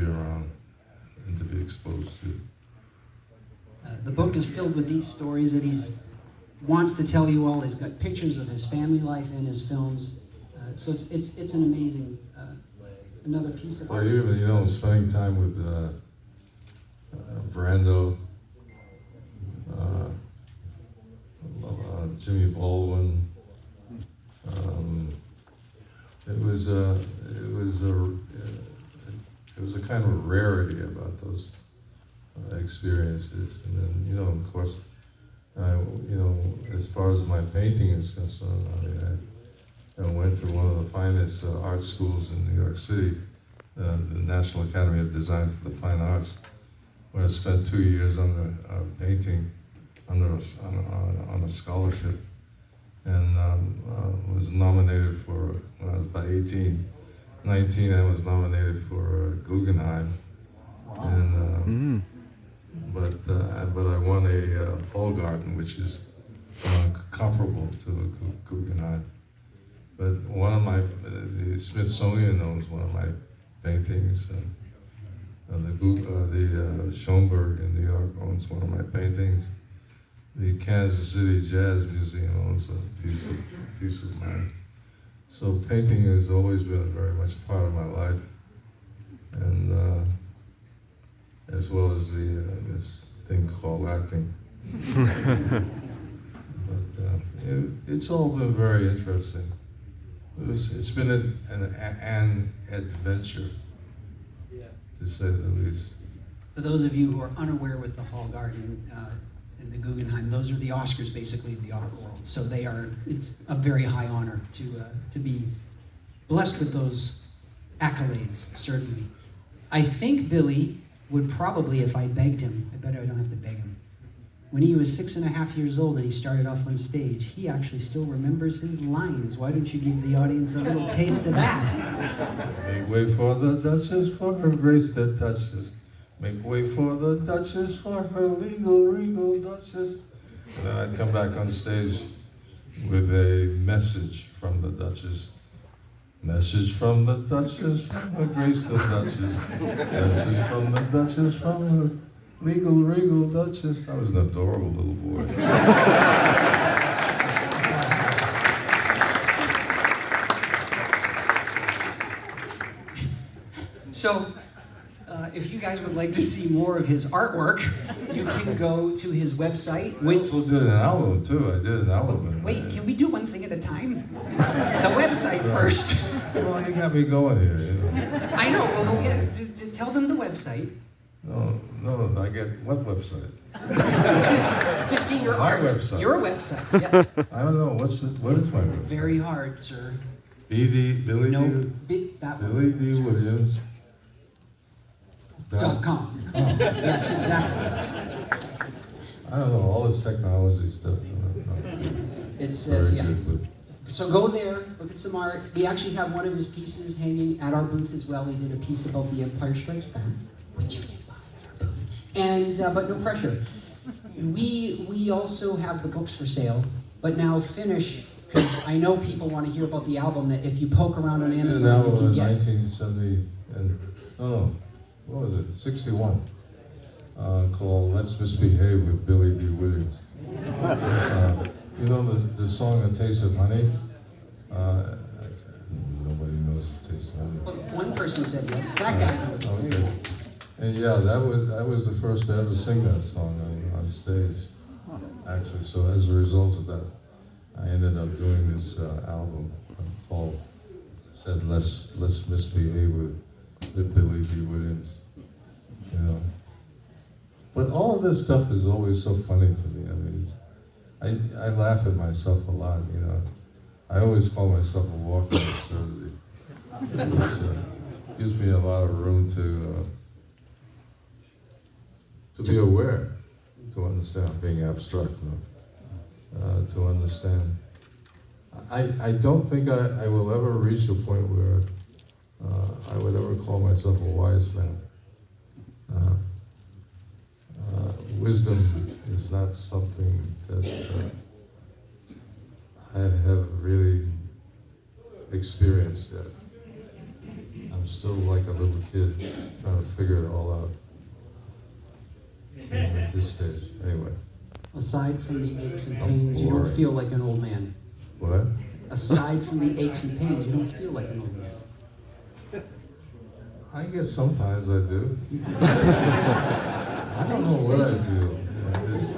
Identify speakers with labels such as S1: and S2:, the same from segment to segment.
S1: be around and to be exposed to.
S2: The book is filled with these stories that he wants to tell you all. He's got pictures of his family life in his films. So it's an amazing, another piece of art.
S1: Well, even, spending time with Brando, Jimmy Baldwin, it was a kind of rarity about those experiences. And then, of course, as far as my painting is concerned, I went to one of the finest art schools in New York City, the National Academy of Design for the Fine Arts, where I spent 2 years on painting on a scholarship, and was nominated for, when I was about 19, I was nominated for Guggenheim, and but I won a Fall Garden, which is comparable to a Guggenheim. But one of the Smithsonian owns one of my paintings, and the Schoenberg in New York owns one of my paintings. The Kansas City Jazz Museum owns a piece of mine. So painting has always been very much a part of my life, and as well as this thing called acting. But it's all been very interesting. It's been an adventure, to say the least.
S2: For those of you who are unaware with the Hall Garden and the Guggenheim, those are the Oscars, basically, of the art world. So it's a very high honor to be blessed with those accolades, certainly. I think Billy would probably, if I begged him, I bet I don't have to beg him, when he was 6.5 years old and he started off on stage, he actually still remembers his lines. Why don't you give the audience a little taste of that?
S1: Make way for the Duchess, for her grace that touches. Make way for the Duchess, for her regal Duchess. And then I'd come back on stage with a message from the Duchess. Message from the Duchess, from her grace the Duchess. Message from the Duchess, from her regal Duchess. I was an adorable little boy.
S2: So, if you guys would like to see more of his artwork, you can go to his website.
S1: I also did an album too. I did an album.
S2: Wait, can we do one thing at a time? The website first.
S1: Well, you got me going here,
S2: I know. Well, tell them the website.
S1: No, I get what website?
S2: to see your
S1: My
S2: art.
S1: website.
S2: Your website, yes.
S1: I don't know. What is my website?
S2: Very hard, sir.
S1: Billy Dee Williams.
S2: .com. Yes, exactly.
S1: I don't know, all this technology stuff.
S2: It's
S1: very
S2: yeah.
S1: good,
S2: So go there, look at some art. We actually have one of his pieces hanging at our booth as well. He did a piece about the Empire Strikes Back, which you can buy at our booth. And but no pressure. We also have the books for sale, but now finish, because I know people want to hear about the album that if you poke around on Amazon,
S1: an album
S2: you can
S1: in
S2: get.
S1: 1970, and what was it? 61, called "Let's Misbehave" with Billy Dee Williams. You know the song "A Taste of Honey"? Nobody knows "A Taste of Honey."
S2: Well, one person said yes. That guy knows.
S1: Okay. And yeah, that was the first to ever sing that song on stage, actually. So as a result of that, I ended up doing this album called "Let's Misbehave" with Billy Dee Williams. But all of this stuff is always so funny to me. I mean, I laugh at myself a lot. I always call myself a walking absurdity, which gives me a lot of room to be aware, to understand, being abstract, to understand. I don't think I will ever reach a point where I would ever call myself a wise man. Wisdom is not something that I have really experienced yet. I'm still like a little kid trying to at this stage, anyway.
S2: Aside from the aches and pains, you don't
S1: boring.
S2: feel like an old man.
S1: What?
S2: Aside from the aches and pains, you don't feel like an old man.
S1: I guess sometimes I do. I don't know what I feel. Just,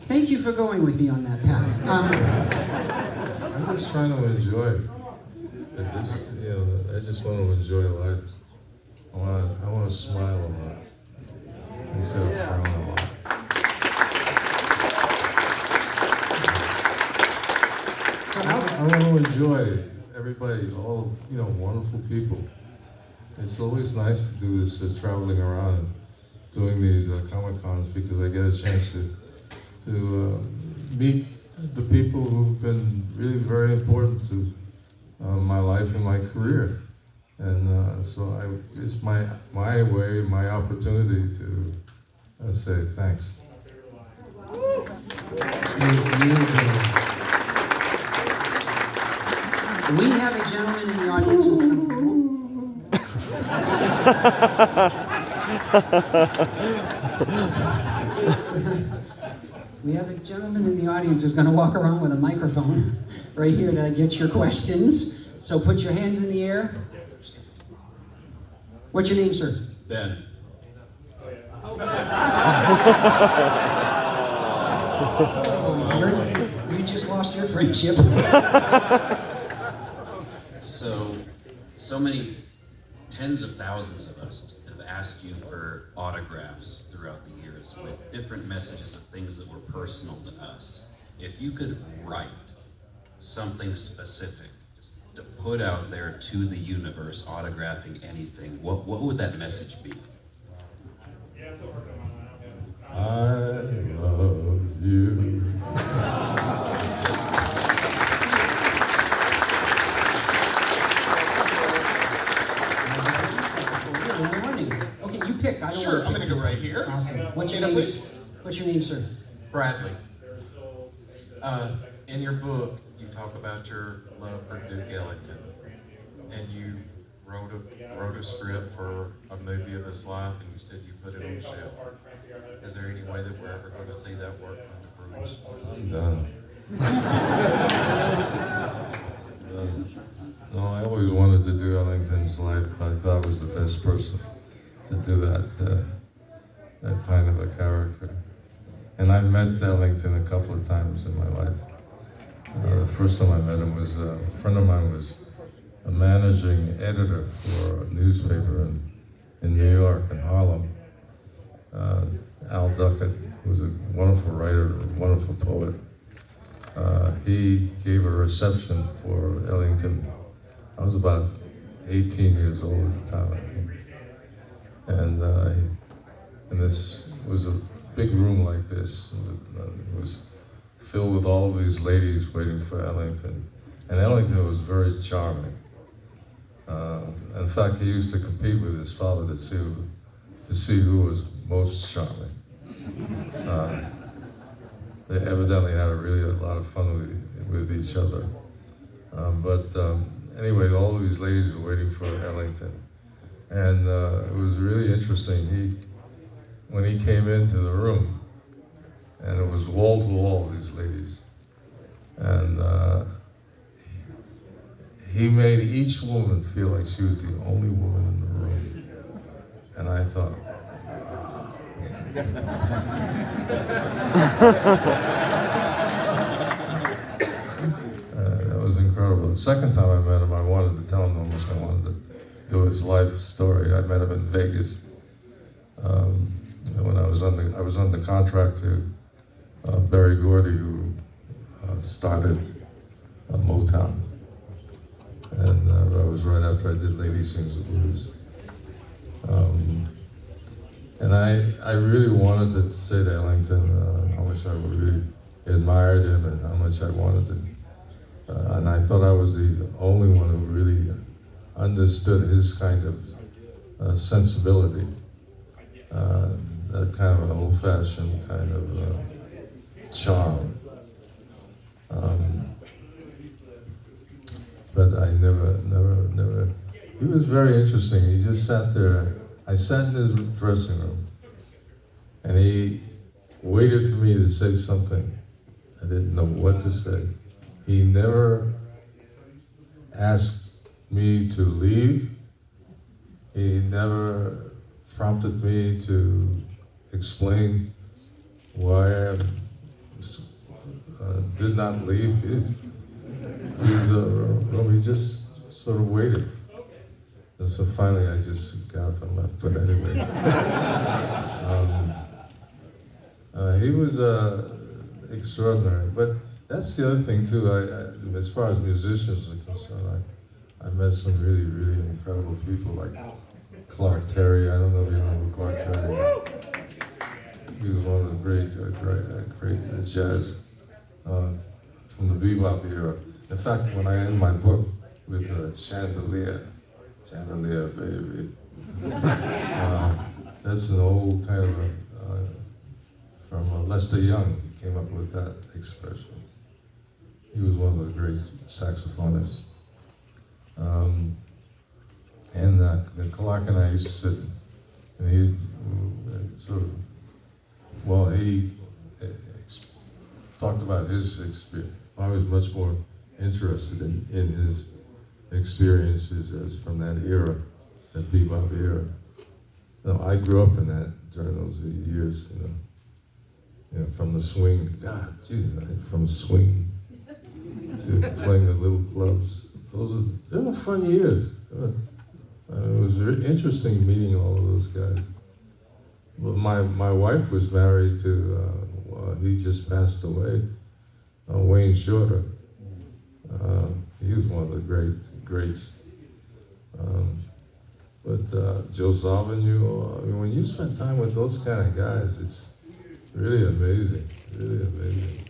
S2: Thank you for going with me on that path.
S1: I'm just trying to enjoy. I just want to enjoy life. I want to smile a lot instead of frown a lot. I want to enjoy everybody, all wonderful people. It's always nice to do this, traveling around and doing these Comic-Cons, because I get a chance to meet the people who've been really very important to my life and my career. And so it's my way, my opportunity to say thanks.
S2: We have a gentleman in the audience who's going We have a gentleman in the audience who's going to walk around with a microphone right here to get your questions. So put your hands in the air. What's your name, sir?
S3: Ben.
S2: You just lost your friendship.
S3: So many tens of thousands of us have asked you for autographs throughout the years with different messages of things that were personal to us. If you could write something specific just to put out there to the universe, autographing anything, what would that message be?
S1: I love you.
S2: Okay, you pick. I don't
S4: Sure,
S2: want
S4: I'm going to go right here.
S2: Awesome. What's your
S4: Stand up,
S2: name?
S4: please.
S2: What's your name, sir?
S5: Bradley, in your book, you talk about your love for Duke Ellington, and you wrote a script for a movie of his life, and you said you put it on the shelf. Is there any way that we're ever going to see that work come to fruition?
S1: I'm done. No, I always wanted to do Ellington's life. I thought I was the best person to do that kind of a character. And I've met Ellington a couple of times in my life. The first time I met him was a friend of mine was a managing editor for a newspaper in New York, in Harlem. Al Duckett, who was a wonderful writer, a wonderful poet. He gave a reception for Ellington. I was about 18 years old at the time, I think. And this was a big room like this. It was filled with all of these ladies waiting for Ellington. And Ellington was very charming. In fact, he used to compete with his father to see who was most charming. They evidently had a lot of fun with each other. Anyway, all of these ladies were waiting for Ellington. And it was really interesting. When he came into the room, and it was wall to wall, these ladies. And he made each woman feel like she was the only woman in the room. And I thought, that was incredible. The second time I met him, I wanted to tell him almost I wanted to do his life story. I met him in Vegas when I was under contract to Berry Gordy, who started Motown, and that was right after I did Lady Sings the Blues. And I really wanted to say to Ellington how much I really admired him and how much I wanted to. And I thought I was the only one who really understood his kind of sensibility, that kind of an old-fashioned kind of charm. But I never. He was very interesting. He just sat there. I sat in his dressing room, And he waited for me to say something. I didn't know what to say. He never asked me to leave. He never prompted me to explain why I did not leave. He just sort of waited. And so finally I just got up and left. But anyway, he was extraordinary. But that's the other thing too. As far as musicians are concerned, I met some really, really incredible people like Clark Terry. I don't know if you know who Clark Terry is. He was one of the great jazz from the bebop era. In fact, when I end my book with Chandelier, baby, that's an old kind of from Lester Young. He came up with that expression. He was one of the great saxophonists. And Clark and I used to sit, and he talked about his experience. I was much more interested in his experiences as from that era, that bebop era. No, I grew up in that during those years, you know, from the swing, from swing to playing the little clubs. They were fun years. It was very interesting meeting all of those guys. But my wife was married to, he just passed away, Wayne Shorter. He was one of the greats. But Joe Zawinul, I mean, when you spend time with those kind of guys, it's really amazing, really amazing.